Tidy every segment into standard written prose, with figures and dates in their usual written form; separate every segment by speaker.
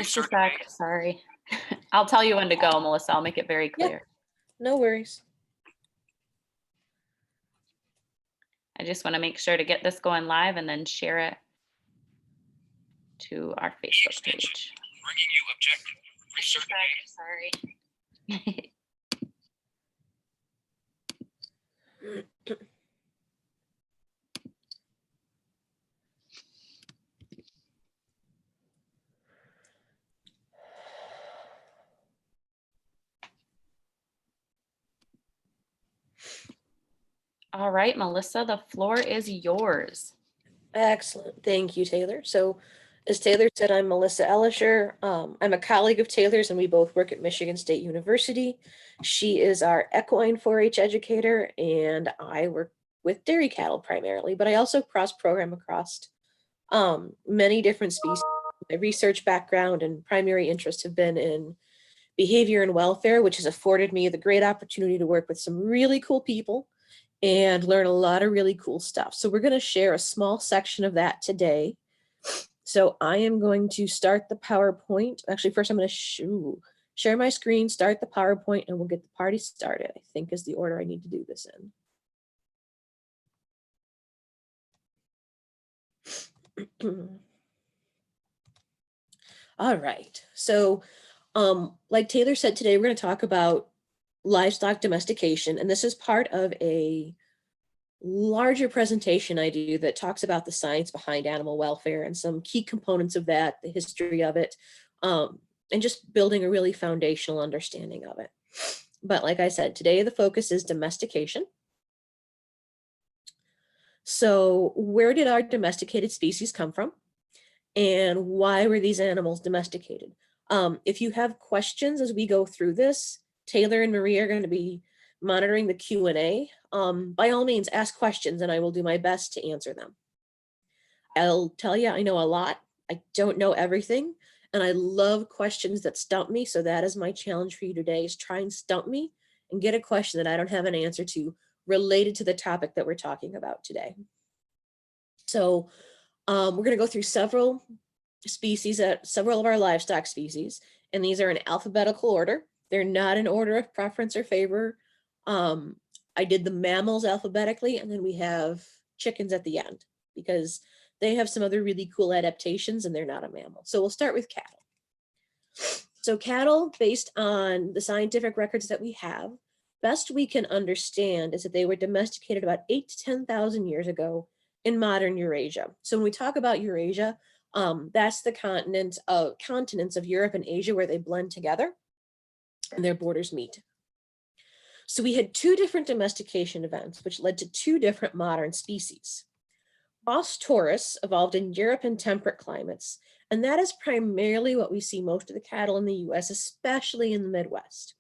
Speaker 1: Just a sec, sorry. I'll tell you when to go, Melissa. I'll make it very
Speaker 2: Yeah.
Speaker 1: clear.
Speaker 2: No worries.
Speaker 1: I just want to make sure to get this going live and then share it to our Facebook page.
Speaker 3: Bringing you objective. Research.
Speaker 1: Sorry. All right, Melissa, the floor is yours.
Speaker 2: Excellent. Thank you, Taylor. So as Taylor said, I'm Melissa Ellisher. I'm a colleague of Taylor's and we both work at Michigan State University. She is our equine 4-H educator and I work with dairy cattle primarily, but I also cross-program across many different species. My research background and primary interest have been in behavior and welfare, which has afforded me the great opportunity to work with some really cool people and learn a lot of really cool stuff. So we're going to share a small section of that today. So I am going to start the PowerPoint. Actually, first I'm going to share my screen, start the PowerPoint, and we'll get the party started, I think is the order I need to do this in. All right. So like Taylor said, today we're going to talk about livestock domestication, and this is part of a larger presentation I do that talks about the science behind animal welfare and some key components of that, the history of it, and just building a really foundational understanding of it. But like I said, today the focus is domestication. So where did our domesticated species come from? And why were these animals domesticated? If you have questions as we go through this, Taylor and Maria are going to be monitoring the Q&A. By all means, ask questions and I will do my best to answer them. I'll tell you, I know a lot. I don't know everything. And I love questions that stump me. So that is my challenge for you today, is try and stump me and get a question that I don't have an answer to related to the topic that we're talking about today. So we're going to go through several species, several of our livestock species, and these are in alphabetical order. They're not in order of preference or favor. I did the mammals alphabetically, and then we have chickens at the end because they have some other really cool adaptations and they're not a mammal. So we'll start with cattle. So cattle, based on the scientific records that we have, best we can understand is that they were domesticated about 8,000 to 10,000 years ago in modern Eurasia. So when we talk about Eurasia, that's the continents of Europe and Asia where they blend together and their borders meet. So we had two different domestication events, which led to two different modern species. Bos taurus evolved in Europe and temperate climates, and that is primarily what we see most of the cattle in the US, especially in the Midwest.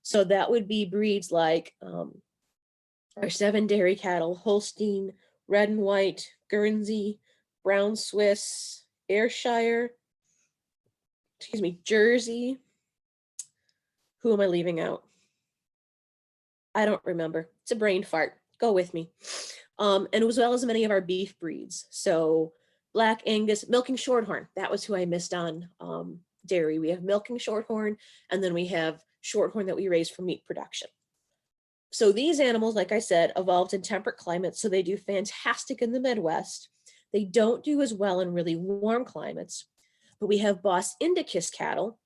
Speaker 2: So that would be breeds like our 7 dairy cattle, Holstein, red and white, Guernsey, brown Swiss, Ayrshire, Jersey. Who am I leaving out? I don't remember. It's a brain fart. Go with me. And as well as many of our beef breeds. So Black Angus, Milking Shorthorn. That was who I missed on dairy. We have Milking Shorthorn, and then we have Shorthorn that we raise for meat production. So these animals, like I said, evolved in temperate climates, so they do fantastic in the Midwest. They don't do as well in really warm climates, but we have Bos indicus cattle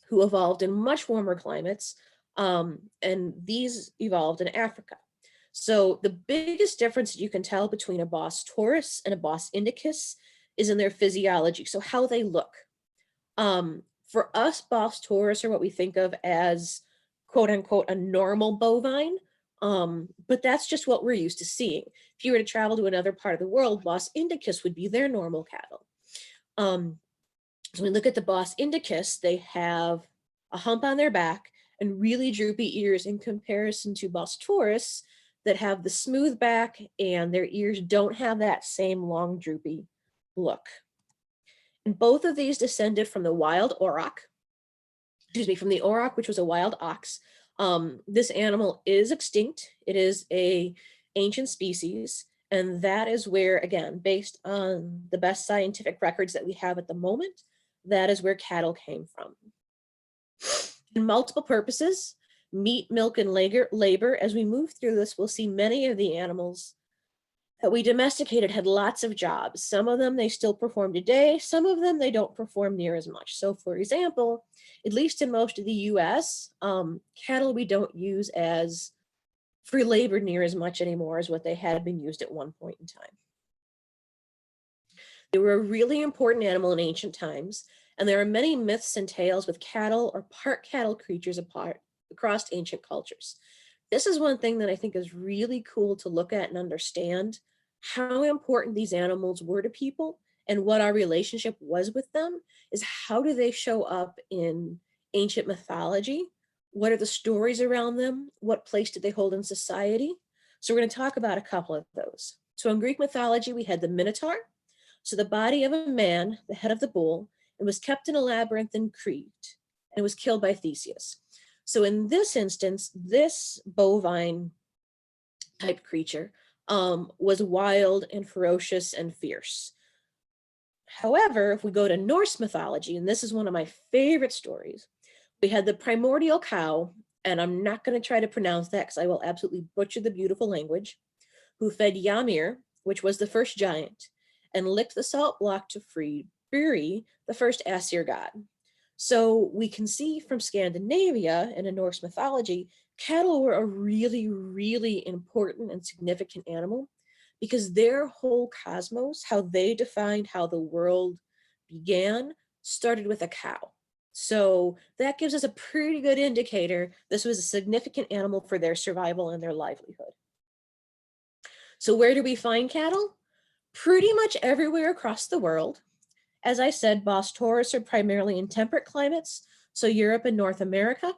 Speaker 2: who evolved in much warmer climates, and these evolved in Africa. So the biggest difference you can tell between a Bos taurus and a Bos indicus is in their physiology, so how they look. For us, Bos taurus are what we think of as quote unquote a normal bovine, but that's just what we're used to seeing. If you were to travel to another part of the world, Bos indicus would be their normal cattle. So when we look at the Bos indicus, they have a hump on their back and really droopy ears in comparison to Bos taurus that have the smooth back and their ears don't have that same long droopy look. And both of these descended from the wild auroch, from the auroch, which was a wild ox. This animal is extinct. It is an ancient species. And that is where, again, based on the best scientific records that we have at the moment, that is where cattle came from. In multiple purposes, meat, milk, and labor, as we move through this, we'll see many of the animals that we domesticated had lots of jobs. Some of them they still perform today, some of them they don't perform near as much. So for example, at least in most of the US, cattle we don't use as free labor near as much anymore as what they had been used at one point in time. They were a really important animal in ancient times, and there are many myths and tales with cattle or part cattle creatures across ancient cultures. This is one thing that I think is really cool to look at and understand how important these animals were to people and what our relationship was with them is how do they show up in ancient mythology? What are the stories around them? What place did they hold in society? So we're going to talk about a couple of those. So in Greek mythology, we had the Minotaur. So the body of a man, the head of the bull, and was kept in a labyrinth in Crete and was killed by Theseus. So in this instance, this bovine type creature was wild and ferocious and fierce. However, if we go to Norse mythology, and this is one of my favorite stories, we had the primordial cow, and I'm not going to try to pronounce that because I will absolutely butcher the beautiful language, who fed Ymir, which was the first giant, and licked the salt block to free Buri, the first Aesir god. So we can see from Scandinavia and in Norse mythology, cattle were a really, really important and significant animal because their whole cosmos, how they defined how the world began, started with a cow. So that gives us a pretty good indicator this was a significant animal for their survival and their livelihood. So where do we find cattle? Pretty much everywhere across the world. As I said, Bos taurus are primarily in temperate climates, so Europe and North America,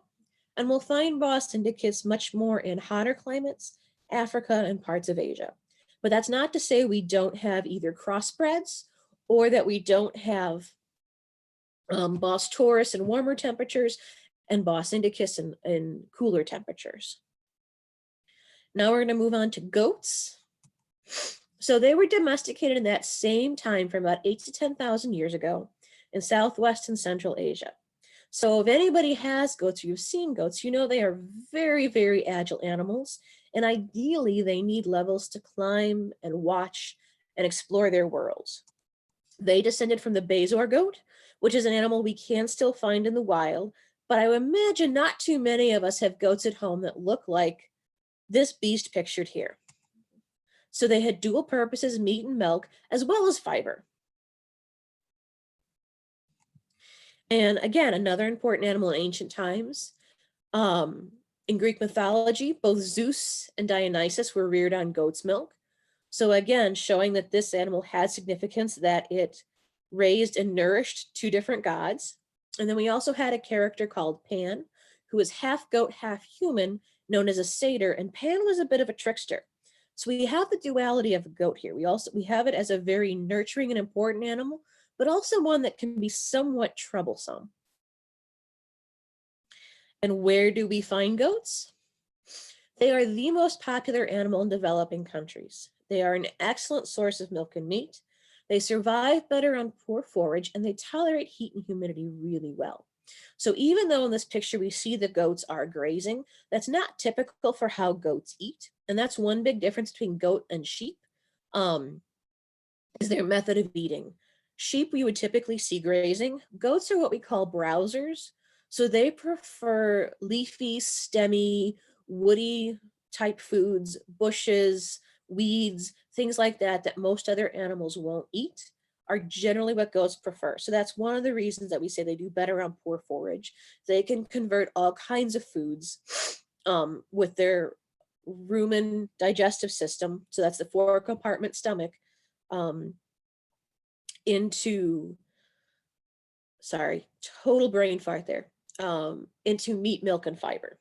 Speaker 2: and we'll find Bos indicus much more in hotter climates, Africa and parts of Asia. But that's not to say we don't have either crossbreds or that we don't have Bos taurus in warmer temperatures and Bos indicus in cooler temperatures. Now we're going to move on to goats. So they were domesticated in that same time from about 8 to 10,000 years ago in Southwest and Central Asia. So if anybody has goats or you've seen goats, you know they are very, very agile animals. And ideally they need levels to climb and watch and explore their worlds. They descended from the Bezoar goat, which is an animal we can still find in the wild, but I would imagine not too many of us have goats at home that look like this beast pictured here. So they had dual purposes, meat and milk, as well as fiber. And again, another important animal in ancient times. In Greek mythology, both Zeus and Dionysus were reared on goat's milk. So again, showing that this animal had significance, that it raised and nourished two different gods. And then we also had a character called Pan, who was half goat, half human, known as a satyr, and Pan was a bit of a trickster. So we have the duality of a goat here. We have it as a very nurturing and important animal, but also one that can be somewhat troublesome. And where do we find goats? They are the most popular animal in developing countries. They are an excellent source of milk and meat. They survive better on poor forage, and they tolerate heat and humidity really well. So even though in this picture we see the goats are grazing, that's not typical for how goats eat. And that's one big difference between goat and sheep, is their method of eating. Sheep we would typically see grazing. Goats are what we call browsers. So they prefer leafy, stemmy, woody type foods, bushes, weeds, things like that, that most other animals won't eat, are generally what goats prefer. So that's one of the reasons that we say they do better on poor forage. They can convert all kinds of foods with their rumen digestive system. So that's the 4-compartment stomach into, sorry, total brain fart there, into meat, milk, and fiber.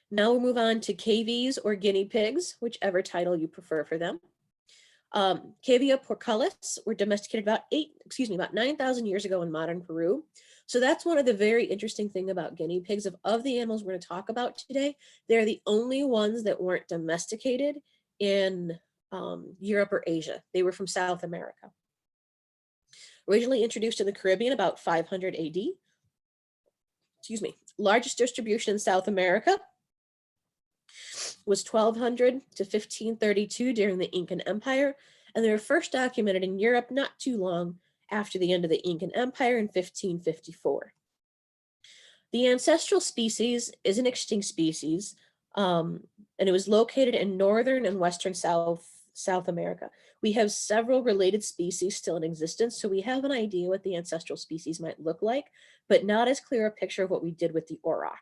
Speaker 2: Now we'll move on to KVs or guinea pigs, whichever title you prefer for them. Cavia porcalis were domesticated about 9,000 years ago in modern Peru. So that's one of the very interesting thing about guinea pigs. Of the animals we're going to talk about today, they're the only ones that weren't domesticated in Europe or Asia. They were from South America. Originally introduced to the Caribbean about 500 AD. Excuse me. Largest distribution in South America was 1200 to 1532 during the Incan Empire, and they were first documented in Europe not too long after the end of the Incan Empire in 1554. The ancestral species is an extinct species, and it was located in northern and western South America. We have several related species still in existence, so we have an idea what the ancestral species might look like, but not as clear a picture of what we did with the auroch.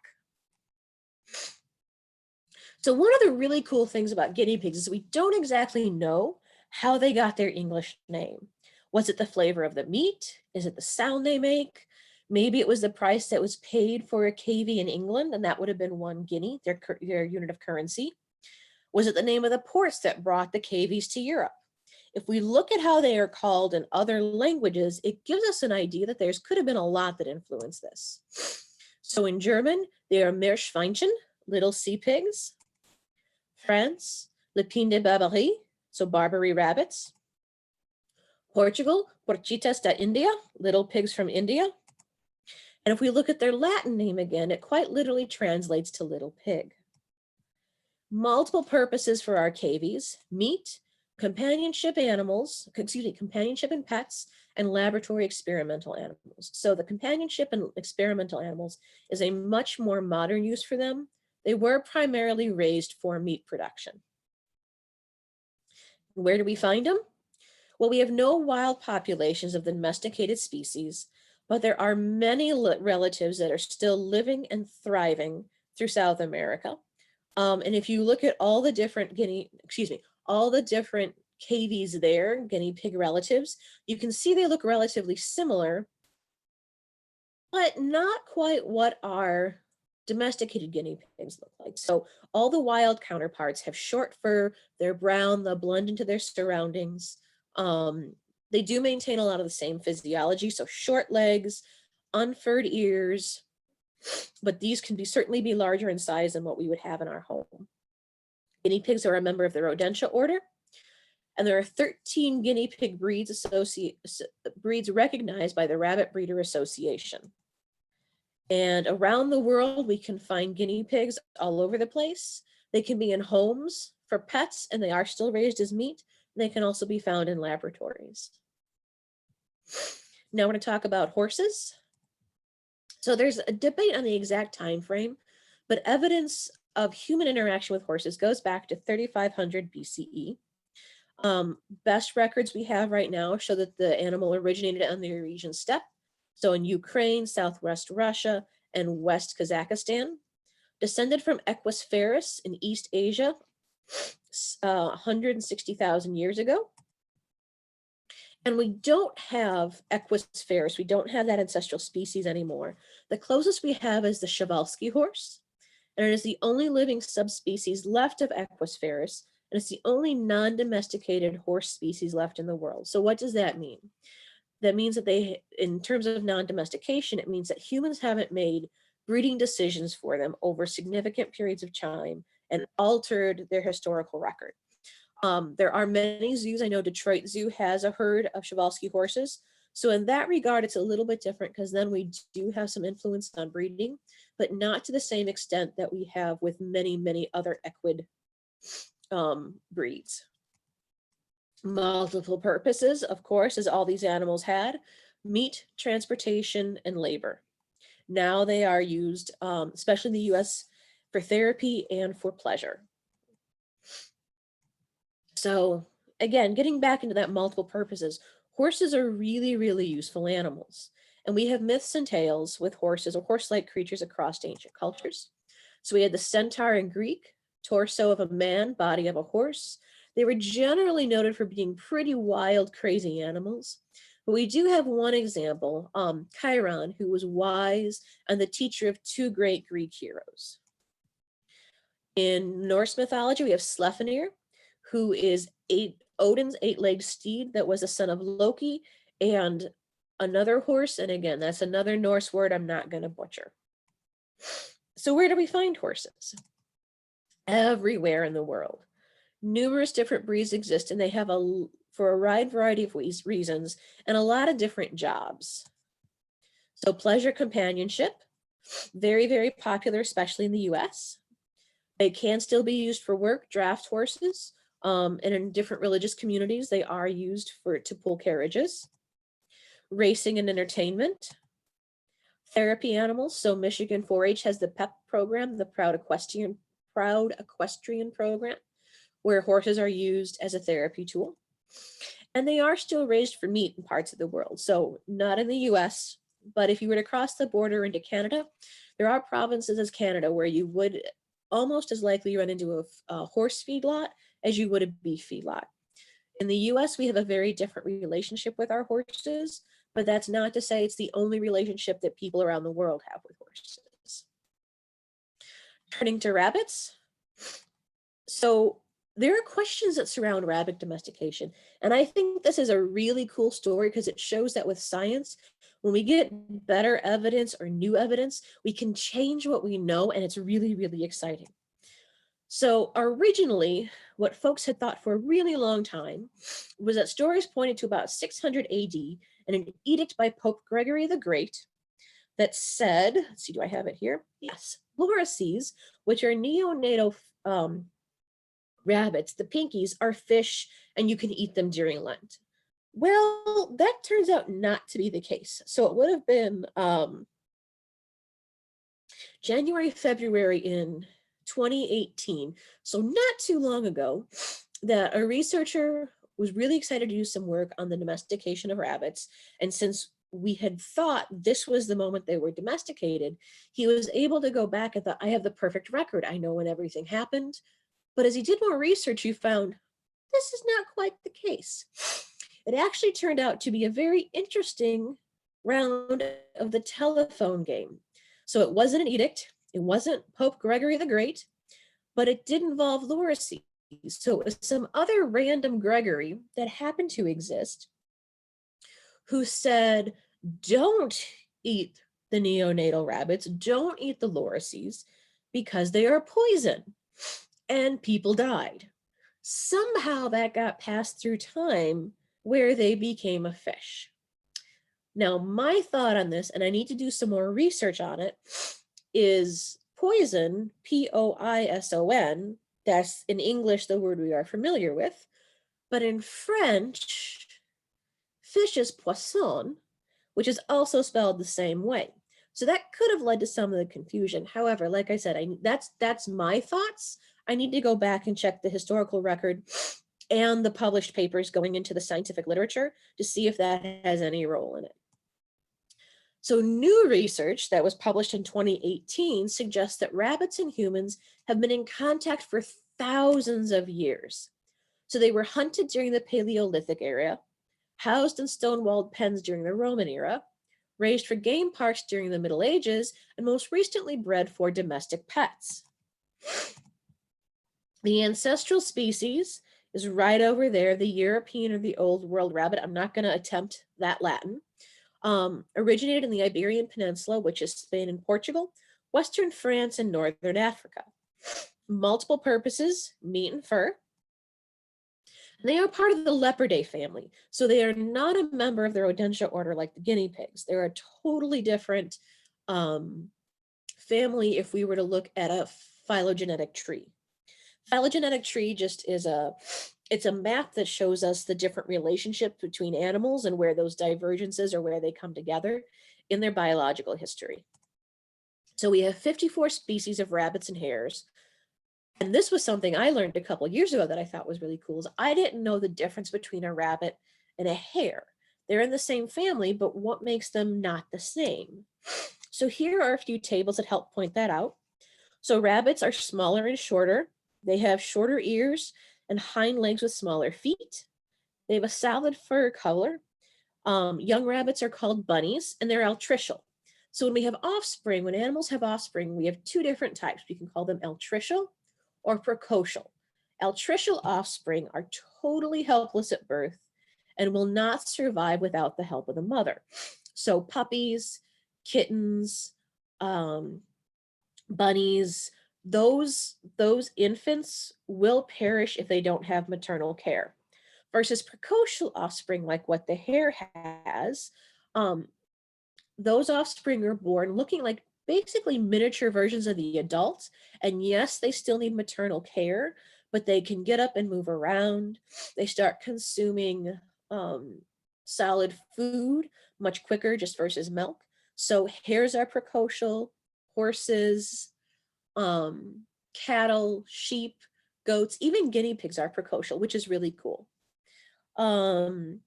Speaker 2: So one of the really cool things about guinea pigs is we don't exactly know how they got their English name. Was it the flavor of the meat? Is it the sound they make? Maybe it was the price that was paid for a cavy in England, and that would have been 1 guinea, their unit of currency. Was it the name of the ports that brought the cavies to Europe? If we look at how they are called in other languages, it gives us an idea that there could have been a lot that influenced this. So in German, they are Meerschweinchen, little sea pigs. France, Lapin de Barbarie, so Barbary rabbits. Portugal, Porcitas da India, little pigs from India. And if we look at their Latin name again, it quite literally translates to little pig. Multiple purposes for our cavies: meat, companionship animals, companionship and pets, and laboratory experimental animals. So the companionship and experimental animals is a much more modern use for them. They were primarily raised for meat production. Where do we find them? Well, we have no wild populations of the domesticated species, but there are many relatives that are still living and thriving through South America. And if you look at all the different all the different cavies there, guinea pig relatives, you can see they look relatively similar, but not quite what our domesticated guinea pigs look like. So all the wild counterparts have short fur, they're brown, they'll blend into their surroundings. They do maintain a lot of the same physiology, so short legs, unfurred ears, but these can certainly be larger in size than what we would have in our home. Guinea pigs are a member of the Rodentia order, and there are 13 guinea pig breeds recognized by the Rabbit Breeder Association. And around the world, we can find guinea pigs all over the place. They can be in homes for pets, and they are still raised as meat. They can also be found in laboratories. Now we're going to talk about horses. So there's a debate on the exact time frame, but evidence of human interaction with horses goes back to 3500 BCE. Best records we have right now show that the animal originated on the Eurasian steppe, so in Ukraine, Southwest Russia, and West Kazakhstan. Descended from Equus ferus in East Asia 160,000 years ago. And we don't have Equus ferus, we don't have that ancestral species anymore. The closest we have is the Przewalski horse, and it is the only living subspecies left of Equus ferus, and it's the only non-domesticated horse species left in the world. So what does that mean? That means that in terms of non-domestication, it means that humans haven't made breeding decisions for them over significant periods of time and altered their historical record. There are many zoos. I know Detroit Zoo has a herd of Przewalski horses. So in that regard, it's a little bit different because then we do have some influence on breeding, but not to the same extent that we have with many, many other equid breeds. Multiple purposes, of course, as all these animals had: meat, transportation, and labor. Now they are used, especially in the US, for therapy and for pleasure. So again, getting back into that multiple purposes, horses are really, really useful animals. And we have myths and tales with horses or horse-like creatures across ancient cultures. So we had the centaur in Greek, torso of a man, body of a horse. They were generally noted for being pretty wild, crazy animals. But we do have one example, Chiron, who was wise and the teacher of 2 great Greek heroes. In Norse mythology, we have Sleipnir, who is Odin's 8-legged steed that was the son of Loki, and another horse. And again, that's another Norse word I'm not going to butcher. So where do we find horses? Everywhere in the world. Numerous different breeds exist, and they have a for a wide variety of reasons and a lot of different jobs. So pleasure companionship, very, very popular, especially in the US. They can still be used for work, draft horses, and in different religious communities, they are used to pull carriages. Racing and entertainment. Therapy animals. So Michigan 4-H has the PEP program, the Proud Equestrian program, where horses are used as a therapy tool. And they are still raised for meat in parts of the world. So not in the US, but if you were to cross the border into Canada, there are provinces as Canada where you would almost as likely run into a horse feedlot as you would a beef feedlot. In the US, we have a very different relationship with our horses, but that's not to say it's the only relationship that people around the world have with horses. Turning to rabbits. So there are questions that surround rabbit domestication. And I think this is a really cool story because it shows that with science, when we get better evidence or new evidence, we can change what we know, and it's really, really exciting. So originally, what folks had thought for a really long time was that stories pointed to about 600 AD and an edict by Pope Gregory the Great that said, let's see, do I have it here? Yes, lorises, which are neonatal rabbits, the pinkies, are fish and you can eat them during Lent. Well, that turns out not to be the case. So it would have been January, February in 2018, so not too long ago, that a researcher was really excited to do some work on the domestication of rabbits. And since we had thought this was the moment they were domesticated, he was able to go back and thought, I have the perfect record. I know when everything happened. But as he did more research, he found this is not quite the case. It actually turned out to be a very interesting round of the telephone game. So it wasn't an edict, it wasn't Pope Gregory the Great, but it did involve lorises. So it was some other random Gregory that happened to exist who said, don't eat the neonatal rabbits, don't eat the lorises because they are poison. And people died. Somehow that got passed through time where they became a fish. Now, my thought on this, and I need to do some more research on it, is poison, Poison, that's in English the word we are familiar with, but in French, fish is poisson, which is also spelled the same way. So that could have led to some of the confusion. However, like I said, that's my thoughts. I need to go back and check the historical record and the published papers going into the scientific literature to see if that has any role in it. So new research that was published in 2018 suggests that rabbits and humans have been in contact for thousands of years. So they were hunted during the Paleolithic era, housed in stone-walled pens during the Roman era, raised for game parks during the Middle Ages, and most recently bred for domestic pets. The ancestral species is right over there, the European or the Old World rabbit. I'm not going to attempt that Latin. Originated in the Iberian Peninsula, which is Spain and Portugal, Western France, and Northern Africa. Multiple purposes, meat and fur. And they are part of the Leopardae family. So they are not a member of the Rodentia order like the guinea pigs. They're a totally different family if we were to look at a phylogenetic tree. Phylogenetic tree just is it's a map that shows us the different relationships between animals and where those divergences or where they come together in their biological history. So we have 54 species of rabbits and hares. And this was something I learned a couple of years ago that I thought was really cool. Is I didn't know the difference between a rabbit and a hare. They're in the same family, but what makes them not the same? So here are a few tables that help point that out. So rabbits are smaller and shorter. They have shorter ears and hind legs with smaller feet. They have a solid fur color. Young rabbits are called bunnies, and they're altricial. So when we have offspring, when animals have offspring, we have two different types. We can call them altricial or precocial. Altricial offspring are totally helpless at birth and will not survive without the help of the mother. So puppies, kittens, bunnies, those infants will perish if they don't have maternal care. versus precocial offspring like what the hare has. Um, those offspring are born looking like basically miniature versions of the adults. And yes, they still need maternal care, but they can get up and move around. They start consuming um, solid food much quicker just versus milk. So hares are precocial, horses, cattle, sheep, goats, even guinea pigs are precocial, which is really cool. Um,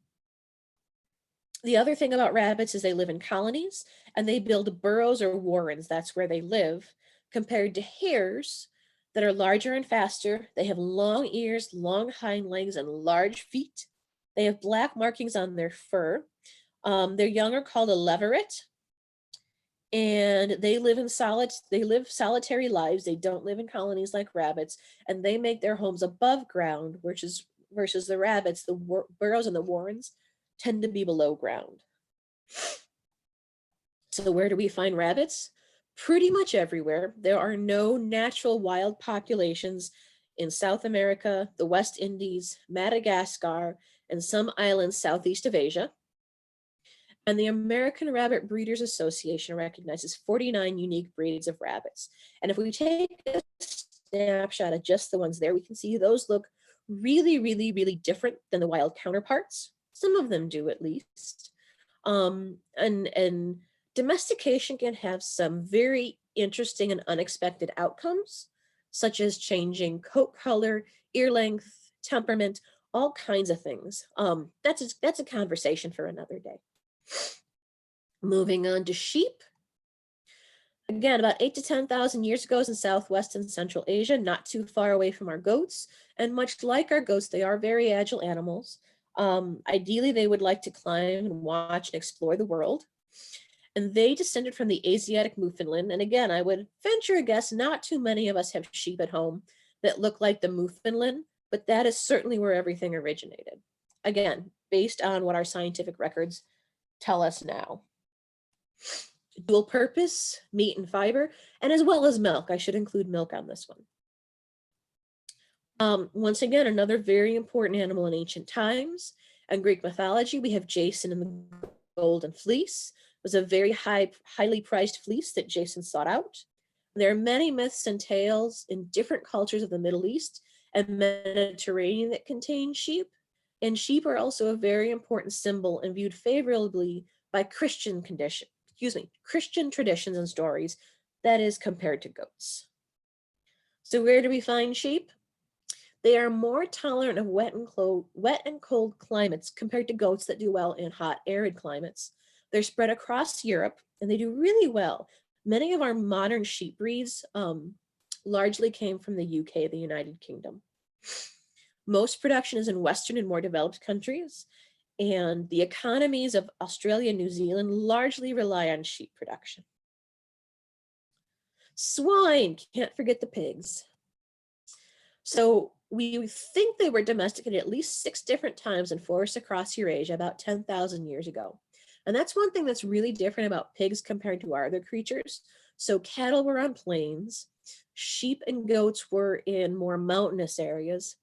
Speaker 2: the other thing about rabbits is they live in colonies and they build burrows or warrens. That's where they live, compared to hares that are larger and faster. They have long ears, long hind legs, and large feet. They have black markings on their fur. Their young are called a leveret, and they live in solitary lives. They don't live in colonies like rabbits, and they make their homes above ground, which is versus the rabbits, the burrows and the warrens tend to be below ground. So where do we find rabbits? Pretty much everywhere. There are no natural wild populations in South America, the West Indies, Madagascar, and some islands southeast of Asia. And the American Rabbit Breeders Association recognizes 49 unique breeds of rabbits. And if we take a snapshot of just the ones there, we can see those look really, really, really different than the wild counterparts. Some of them do, at least. And domestication can have some very interesting and unexpected outcomes, such as changing coat color, ear length, temperament, all kinds of things. That's a conversation for another day. Moving on to sheep. Again, about 8 to 10,000 years ago in Southwest and Central Asia, not too far away from our goats. And much like our goats, they are very agile animals. Ideally, they would like to climb and watch and explore the world. And they descended from the Asiatic Newfoundland. And again, I would venture a guess, not too many of us have sheep at home that look like the Newfoundland, but that is certainly where everything originated. Again, based on what our scientific records tell us now. Dual purpose, meat and fiber, and as well as milk. I should include milk on this one. Once again, another very important animal in ancient times. In Greek mythology, we have Jason and the Golden Fleece. It was a very highly prized fleece that Jason sought out. There are many myths and tales in different cultures of the Middle East and Mediterranean that contain sheep. And sheep are also a very important symbol and viewed favorably by Christian traditions and stories, that is compared to goats. So where do we find sheep? They are more tolerant of wet and cold climates compared to goats that do well in hot, arid climates. They're spread across Europe and they do really well. Many of our modern sheep breeds largely came from the UK, the United Kingdom. Most production is in Western and more developed countries, and the economies of Australia and New Zealand largely rely on sheep production. Swine, can't forget the pigs. So we think they were domesticated at least 6 different times and forced across Eurasia about 10,000 years ago. And that's one thing that's really different about pigs compared to our other creatures. So cattle were on plains, sheep and goats were in more mountainous areas.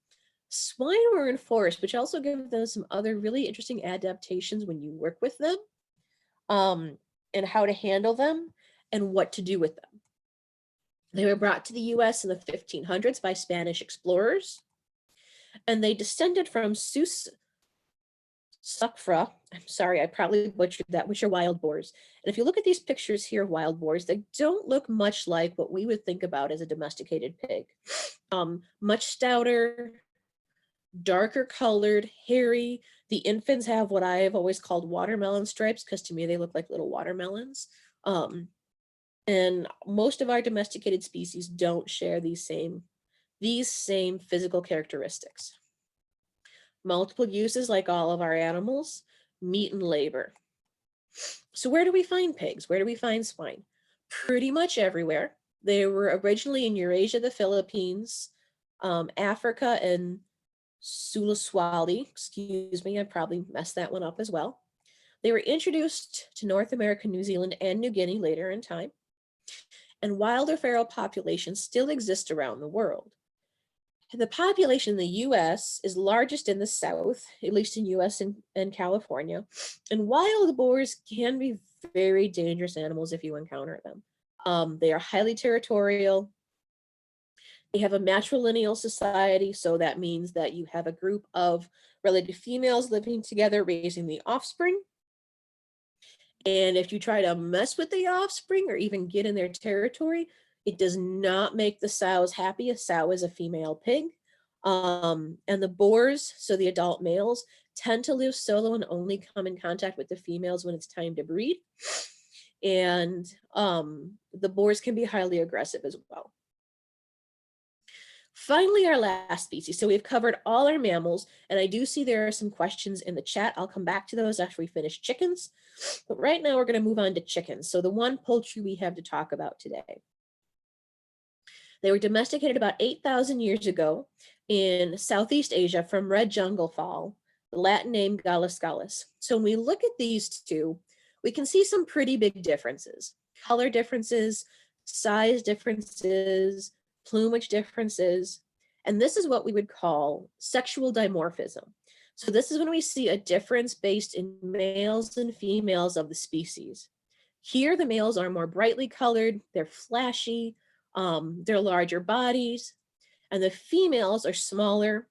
Speaker 2: Swine were in forests, which also give them some other really interesting adaptations when you work with them, and how to handle them and what to do with them. They were brought to the US in the 1500s by Spanish explorers, and they descended from Suckfra. I'm sorry, I probably butchered that, which are wild boars. And if you look at these pictures here of wild boars, they don't look much like what we would think about as a domesticated pig. Much stouter, darker colored, hairy. The infants have what I have always called watermelon stripes, because to me they look like little watermelons. And most of our domesticated species don't share these same physical characteristics. Multiple uses like all of our animals, meat and labor. So where do we find pigs? Where do we find swine? Pretty much everywhere. They were originally in Eurasia, the Philippines, Africa, and Sulawesi, excuse me, I probably messed that one up as well. They were introduced to North America, New Zealand, and New Guinea later in time. And wild or feral populations still exist around the world. The population in the US is largest in the South, at least in US and California. And wild boars can be very dangerous animals if you encounter them. They are highly territorial. They have a matrilineal society, so that means that you have a group of related females living together, raising the offspring. And if you try to mess with the offspring or even get in their territory, it does not make the sows happy. A sow is a female pig. And the boars, so the adult males, tend to live solo and only come in contact with the females when it's time to breed. And the boars can be highly aggressive as well. Finally, our last species. So we've covered all our mammals, and I do see there are some questions in the chat. I'll come back to those after we finish chickens. But right now we're going to move on to chickens. So the one poultry we have to talk about today. They were domesticated about 8,000 years ago in Southeast Asia from red jungle fowl, the Latin name Gallus gallus. So when we look at these two, we can see some pretty big differences. Color differences, size differences, plumage differences, and this is what we would call sexual dimorphism. So this is when we see a difference based in males and females of the species. Here, the males are more brightly colored, they're flashy, they're larger bodies, and the females are smaller.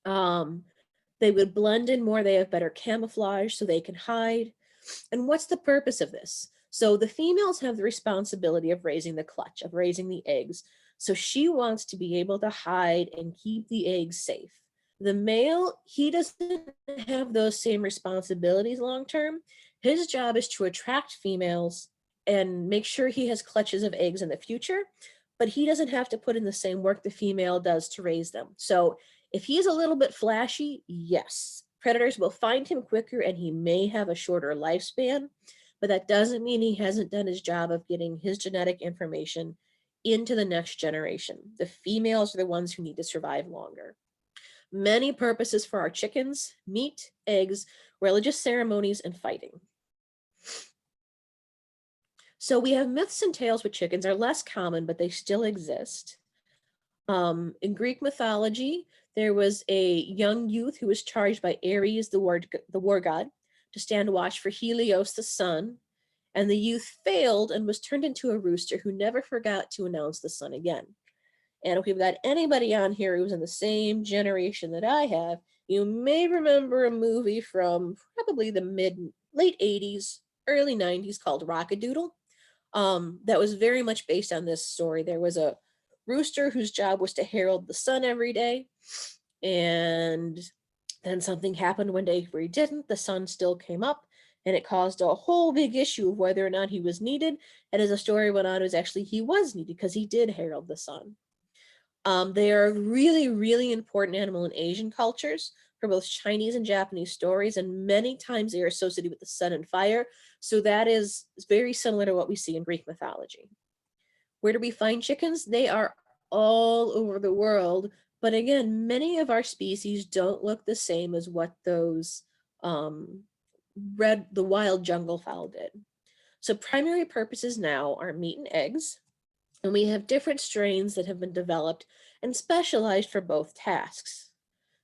Speaker 2: They would blend in more, they have better camouflage so they can hide. And what's the purpose of this? So the females have the responsibility of raising the clutch, of raising the eggs. So she wants to be able to hide and keep the eggs safe. The male, he doesn't have those same responsibilities long term. His job is to attract females and make sure he has clutches of eggs in the future, but he doesn't have to put in the same work the female does to raise them. So if he's a little bit flashy, yes, predators will find him quicker and he may have a shorter lifespan, but that doesn't mean he hasn't done his job of getting his genetic information into the next generation. The females are the ones who need to survive longer. Many purposes for our chickens: meat, eggs, religious ceremonies, and fighting. So we have myths and tales with chickens. Are less common, but they still exist. In Greek mythology, there was a young youth who was charged by Ares, the war god, to stand watch for Helios, the sun, and the youth failed and was turned into a rooster who never forgot to announce the sun again. And if we've got anybody on here who's in the same generation that I have, you may remember a movie from probably the late 80s, early 90s called Rockadoodle. That was very much based on this story. There was a rooster whose job was to herald the sun every day, and then something happened one day where he didn't. The sun still came up, and it caused a whole big issue of whether or not he was needed. And as the story went on, it was actually he was needed because he did herald the sun. They are a really, really important animal in Asian cultures for both Chinese and Japanese stories, and many times they are associated with the sun and fire. So that is very similar to what we see in Greek mythology. Where do we find chickens? They are all over the world. But again, many of our species don't look the same as what those the wild jungle fowl did. So primary purposes now are meat and eggs. And we have different strains that have been developed and specialized for both tasks.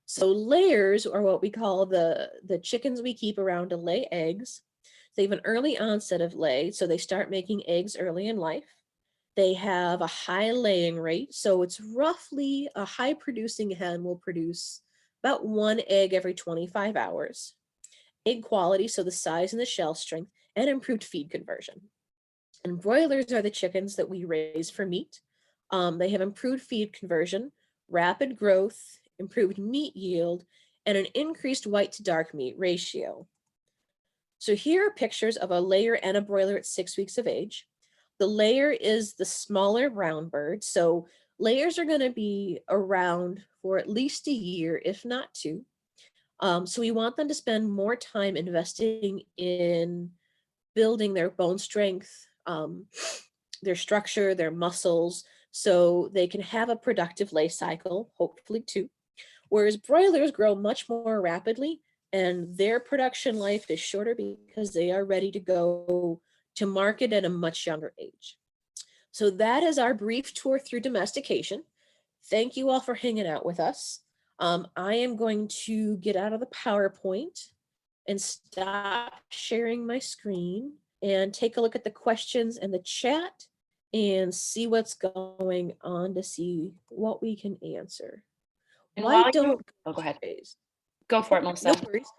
Speaker 2: So layers are what we call the chickens we keep around to lay eggs. They have an early onset of lay, so they start making eggs early in life. They have a high laying rate, so it's roughly a high producing hen will produce about 1 egg every 25 hours. Egg quality, so the size and the shell strength, and improved feed conversion. And broilers are the chickens that we raise for meat. They have improved feed conversion, rapid growth, improved meat yield, and an increased white to dark meat ratio. So here are pictures of a layer and a broiler at 6 weeks of age. The layer is the smaller brown bird. So layers are going to be around for at least a year, if not 2. So we want them to spend more time investing in building their bone strength, their structure, their muscles, so they can have a productive lay cycle, hopefully 2. Whereas broilers grow much more rapidly and their production life is shorter because they are ready to go to market at a much younger age. So that is our brief tour through domestication. thank you all for hanging out with us. I am going to get out of the PowerPoint and stop sharing my screen and take a look at the questions and the chat and see what's going on to see what we can answer.
Speaker 1: And
Speaker 2: Why
Speaker 1: while
Speaker 2: don't
Speaker 1: oh, go ahead.
Speaker 2: guys-
Speaker 1: Go for it,
Speaker 2: no
Speaker 1: Melissa.
Speaker 2: worries.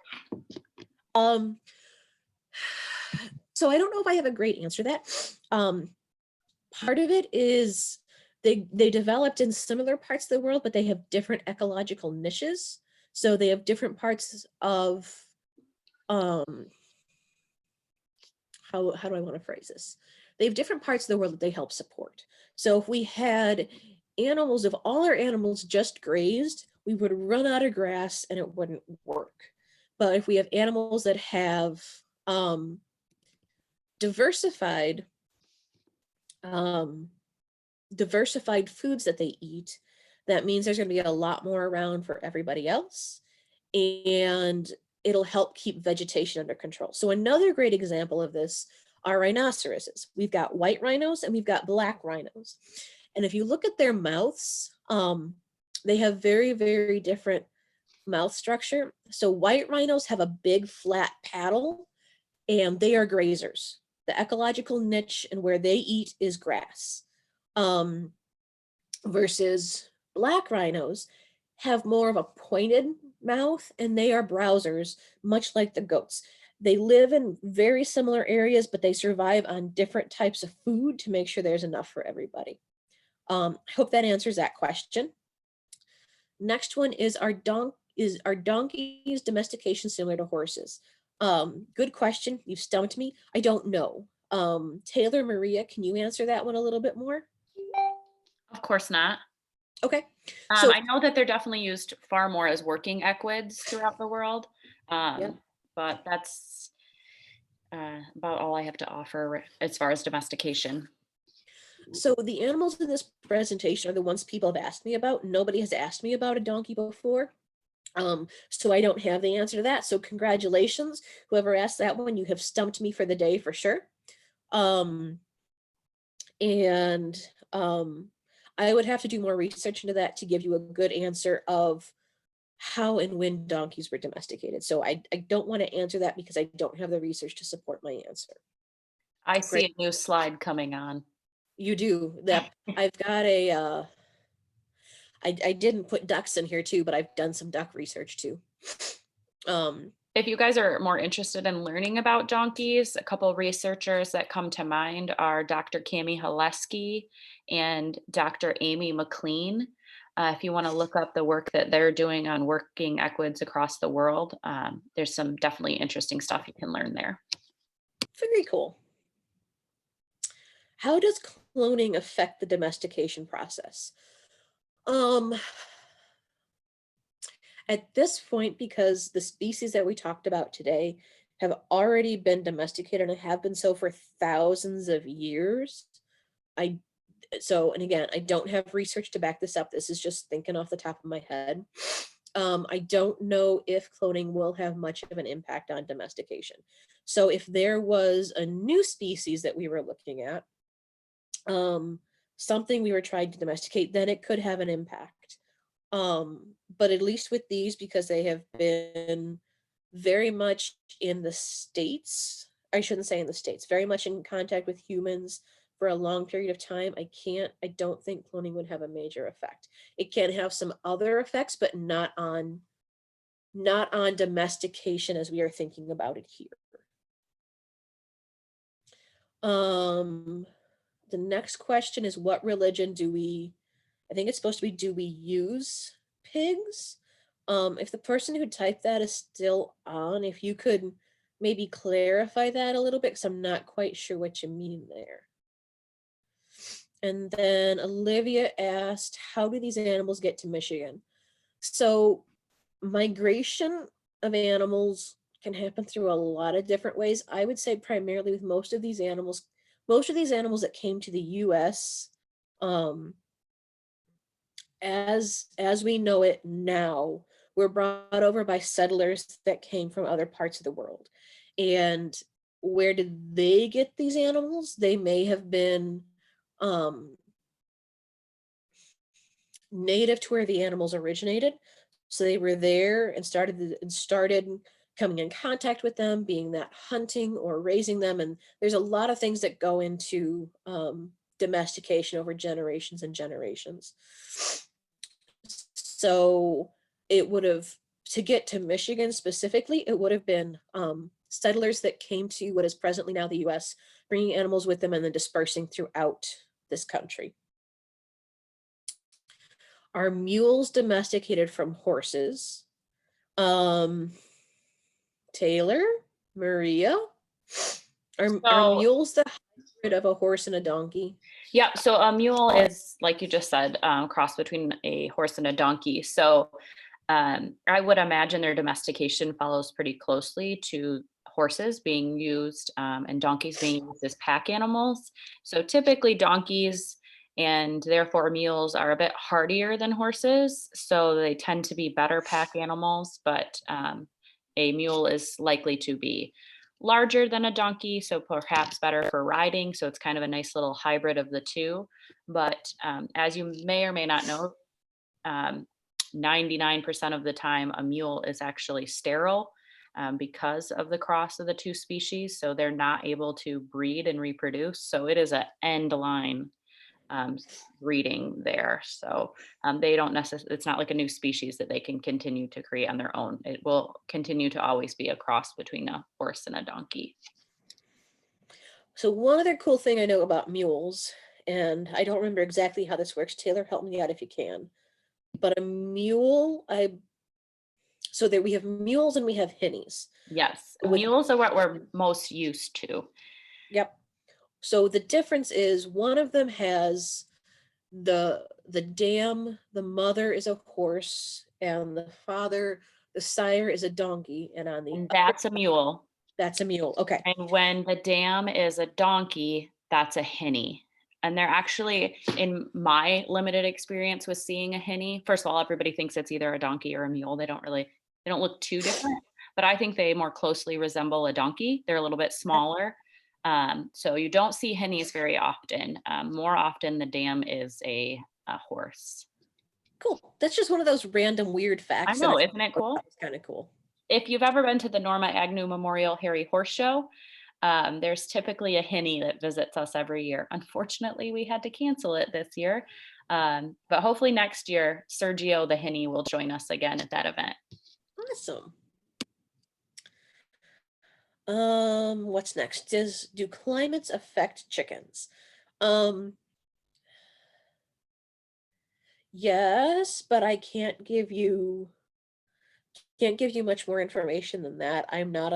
Speaker 2: So I don't know if I have a great answer to that. Part of it is they developed in similar parts of the world, but they have different ecological niches. So they have different parts of how do I want to phrase this? They have different parts of the world that they help support. So if we had animals, if all our animals just grazed, we would run out of grass and it wouldn't work. But if we have animals that have diversified diversified foods that they eat, that means there's going to be a lot more around for everybody else, and it'll help keep vegetation under control. So another great example of this are rhinoceroses. We've got white rhinos and we've got black rhinos. And if you look at their mouths, they have very, very different mouth structure. So white rhinos have a big flat paddle and they are grazers. The ecological niche and where they eat is grass. Versus black rhinos have more of a pointed mouth and they are browsers, much like the goats. They live in very similar areas, but they survive on different types of food to make sure there's enough for everybody. I hope that answers that question. Next one is are donkeys domestication similar to horses? Good question. You've stumped me. I don't know. Taylor, Maria, can you answer that one a little bit more?
Speaker 1: Of course not.
Speaker 2: Okay. So
Speaker 1: I know that they're definitely used far more as working equids throughout the world. But that's about all I have to offer as far as domestication.
Speaker 2: So the animals in this presentation are the ones people have asked me about. Nobody has asked me about a donkey before. So I don't have the answer to that. So congratulations, whoever asked that one, you have stumped me for the day for sure. I would have to do more research into that to give you a good answer of how and when donkeys were domesticated. So I don't want to answer that because I don't have the research to support my answer.
Speaker 1: I see a new slide coming on.
Speaker 2: You do that. I've got a, I didn't put ducks in here too, but I've done some duck research too.
Speaker 1: If you guys are more interested in learning about donkeys, a couple researchers that come to mind are Dr. Cami Haleski and Dr. Amy McLean. If you want to look up the work that they're doing on working equids across the world, there's some definitely interesting stuff you can learn there.
Speaker 2: Very cool. How does cloning affect the domestication process? At this point, because the species that we talked about today have already been domesticated and have been so for thousands of years, and again, I don't have research to back this up. This is just thinking off the top of my head. I don't know if cloning will have much of an impact on domestication. So if there was a new species that we were looking at, something we were trying to domesticate, then it could have an impact. But at least with these, because they have been very much in the States, I shouldn't say in the States, very much in contact with humans for a long period of time, I don't think cloning would have a major effect. It can have some other effects, but not on domestication as we are thinking about it here. The next question is, what religion do we, I think it's supposed to be, do we use pigs? If the person who typed that is still on, if you could maybe clarify that a little bit, because I'm not quite sure what you mean there. And then Olivia asked, how do these animals get to Michigan? So migration of animals can happen through a lot of different ways. I would say primarily with most of these animals that came to the US, as we know it now, were brought over by settlers that came from other parts of the world. And where did they get these animals? They may have been native to where the animals originated. So they were there and started coming in contact with them, being that hunting or raising them. And there's a lot of things that go into domestication over generations and generations. So it would have, to get to Michigan specifically, it would have been settlers that came to what is presently now the US, bringing animals with them and then dispersing throughout this country. Are mules domesticated from horses? Taylor, Maria, are
Speaker 1: So
Speaker 2: mules the hybrid of a horse and a donkey?
Speaker 1: yeah, so a mule is, like you just said, cross between a horse and a donkey. So I would imagine their domestication follows pretty closely to horses being used and donkeys being used as pack animals. So typically donkeys and therefore mules are a bit hardier than horses. So they tend to be better pack animals, but a mule is likely to be larger than a donkey, so perhaps better for riding. So it's kind of a nice little hybrid of the two. But as you may or may not know, um, 99% of the time, a mule is actually sterile because of the cross of the two species. So they're not able to breed and reproduce. So it is an end line um, breeding there. So they don't necessarily, it's not like a new species that they can continue to create on their own. It will continue to always be a cross between a horse and a donkey.
Speaker 2: So one other cool thing I know about mules, and I don't remember exactly how this works. Taylor, help me out if you can. But a mule, so there we have mules and we have hinnies.
Speaker 1: Yes,
Speaker 2: With,
Speaker 1: mules are what we're most used to.
Speaker 2: yep. So the difference is one of them has the dam, the mother is a horse, and the father, the sire is a donkey, and on the
Speaker 1: And
Speaker 2: other,
Speaker 1: that's a mule.
Speaker 2: that's a mule. Okay.
Speaker 1: And when the dam is a donkey, that's a hinny. And they're actually, in my limited experience with seeing a hinny, first of all, everybody thinks it's either a donkey or a mule. They don't look too different, but I think they more closely resemble a donkey. They're a little bit smaller. So you don't see hinnies very often. More often, the dam is a horse.
Speaker 2: Cool. That's just one of those random weird
Speaker 1: I
Speaker 2: facts that
Speaker 1: know, isn't it cool?
Speaker 2: it's kind of cool.
Speaker 1: If you've ever been to the Norma Agnew Memorial Hairy Horse Show, there's typically a hinny that visits us every year. Unfortunately, we had to cancel it this year. But hopefully next year, Sergio the hinny will join us again at that event.
Speaker 2: Awesome. What's next? Do climates affect chickens? Yes, but I can't give you much more information than that. I'm not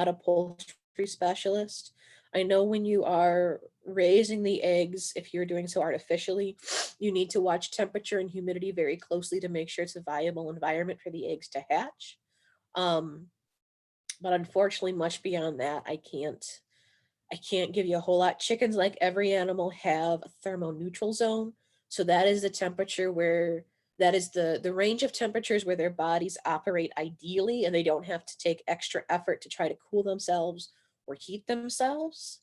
Speaker 2: a poultry specialist. I know when you are raising the eggs, if you're doing so artificially, you need to watch temperature and humidity very closely to make sure it's a viable environment for the eggs to hatch. But unfortunately, much beyond that, I can't give you a whole lot. Chickens, like every animal, have a thermoneutral zone. So that is the temperature where that is the range of temperatures where their bodies operate ideally, and they don't have to take extra effort to try to cool themselves or heat themselves.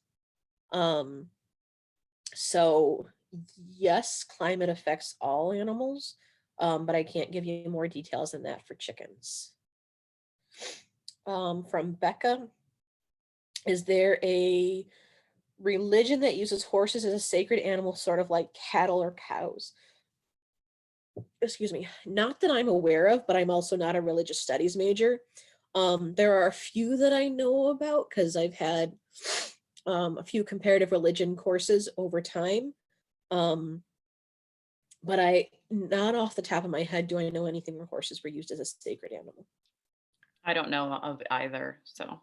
Speaker 2: So yes, climate affects all animals, but I can't give you more details than that for chickens. From Becca, is there a religion that uses horses as a sacred animal, sort of like cattle or cows? Excuse me, not that I'm aware of, but I'm also not a religious studies major. There are a few that I know about because I've had a few comparative religion courses over time. But not off the top of my head, do I know anything where horses were used as a sacred animal.
Speaker 1: I don't know of either. So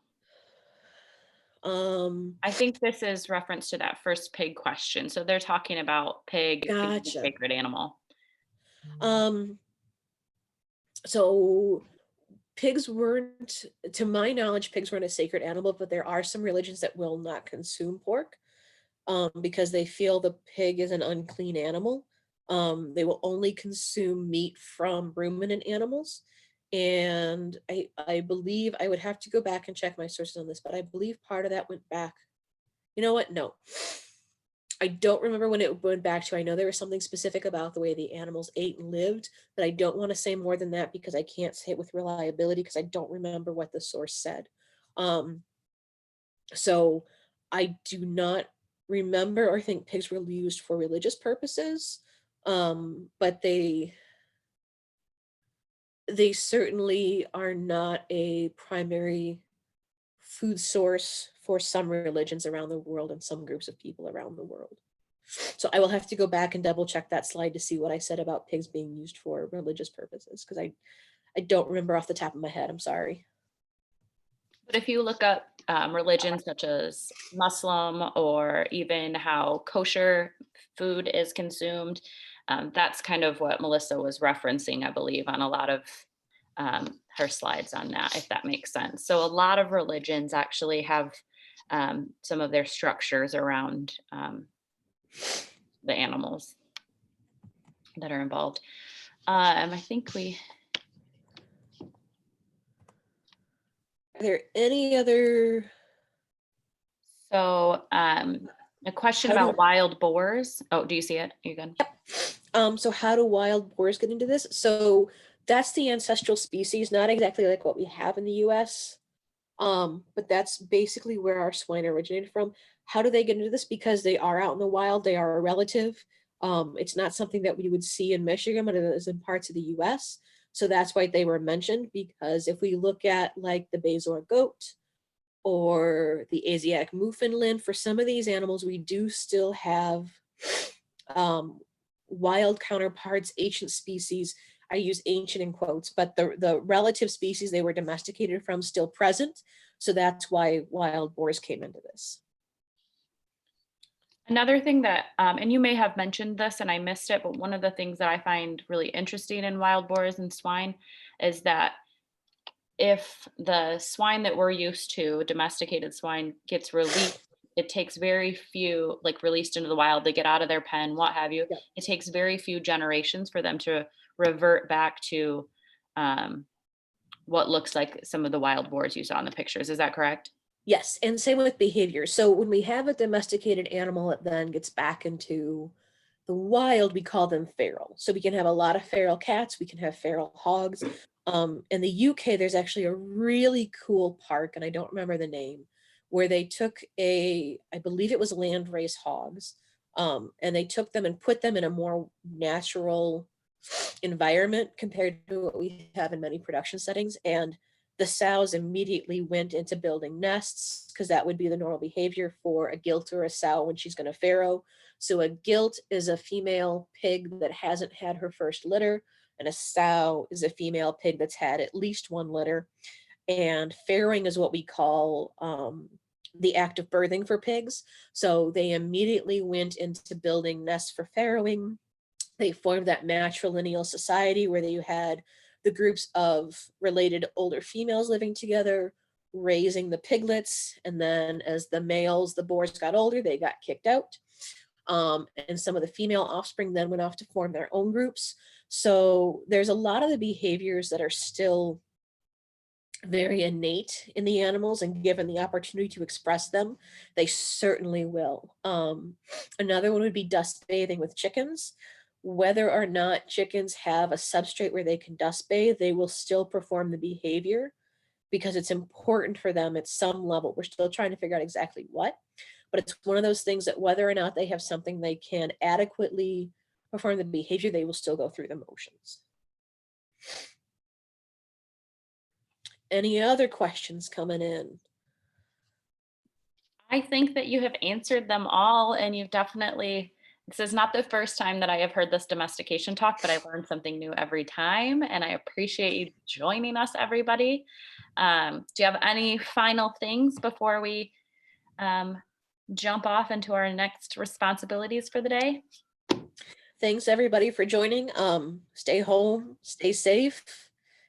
Speaker 2: Um,
Speaker 1: I think this is reference to that first pig question. So they're talking about pig being a
Speaker 2: gotcha.
Speaker 1: sacred animal.
Speaker 2: So pigs weren't, to my knowledge, pigs weren't a sacred animal, but there are some religions that will not consume pork because they feel the pig is an unclean animal. They will only consume meat from ruminant animals. And I believe, I would have to go back and check my sources on this, but I believe part of that went back. You know what? No. I don't remember when it went back to. I know there was something specific about the way the animals ate and lived, but I don't want to say more than that because I can't say it with reliability because I don't remember what the source said. Um, so I do not remember or think pigs were used for religious purposes, but they certainly are not a primary food source for some religions around the world and some groups of people around the world. So I will have to go back and double check that slide to see what I said about pigs being used for religious purposes, because I don't remember off the top of my head. I'm sorry.
Speaker 1: But if you look up religions such as Muslim or even how kosher food is consumed, that's kind of what Melissa was referencing, I believe, on a lot of her slides on that, if that makes sense. So a lot of religions actually have some of their structures around the animals that are involved. I think we.
Speaker 2: Are there any other?
Speaker 1: So a question about wild boars. Oh, do you see it? Are you good?
Speaker 2: So how do wild boars get into this? So that's the ancestral species, not exactly like what we have in the US. But that's basically where our swine originated from. How do they get into this? Because they are out in the wild, they are a relative. It's not something that we would see in Michigan, but it is in parts of the US. So that's why they were mentioned, because if we look at like the Bezoar goat or the Asiatic Newfoundland, for some of these animals, we do still have wild counterparts, ancient species. I use ancient in quotes, but the relative species they were domesticated from still present. So that's why wild boars came into this.
Speaker 1: Another thing that, and you may have mentioned this and I missed it, but one of the things that I find really interesting in wild boars and swine is that if the swine that we're used to, domesticated swine, gets released, it takes very few, like released into the wild, they get out of their pen, what have you.
Speaker 2: Yep.
Speaker 1: It takes very few generations for them to revert back to what looks like some of the wild boars you saw in the pictures. Is that correct?
Speaker 2: Yes, and same with behavior. So when we have a domesticated animal, it then gets back into the wild, we call them feral. So we can have a lot of feral cats, we can have feral hogs. In the UK, there's actually a really cool park, and I don't remember the name, where they took I believe it was landrace hogs, and they took them and put them in a more natural environment compared to what we have in many production settings. And the sows immediately went into building nests because that would be the normal behavior for a gilt or a sow when she's going to farrow. So a gilt is a female pig that hasn't had her first litter, and a sow is a female pig that's had at least one litter. And farrowing is what we call the act of birthing for pigs. So they immediately went into building nests for farrowing. They formed that matrilineal society where you had the groups of related older females living together, raising the piglets. And then as the males, the boars got older, they got kicked out. And some of the female offspring then went off to form their own groups. So there's a lot of the behaviors that are still very innate in the animals, and given the opportunity to express them, they certainly will. Another one would be dust bathing with chickens. Whether or not chickens have a substrate where they can dust bathe, they will still perform the behavior because it's important for them at some level. We're still trying to figure out exactly what, but it's one of those things that whether or not they have something they can adequately perform the behavior, they will still go through the motions. Any other questions coming in?
Speaker 1: I think that you have answered them all, and you've definitely, this is not the first time that I have heard this domestication talk, but I learn something new every time, and I appreciate you joining us, everybody. Do you have any final things before we jump off into our next responsibilities for the day?
Speaker 2: Thanks everybody for joining. Stay home, stay safe.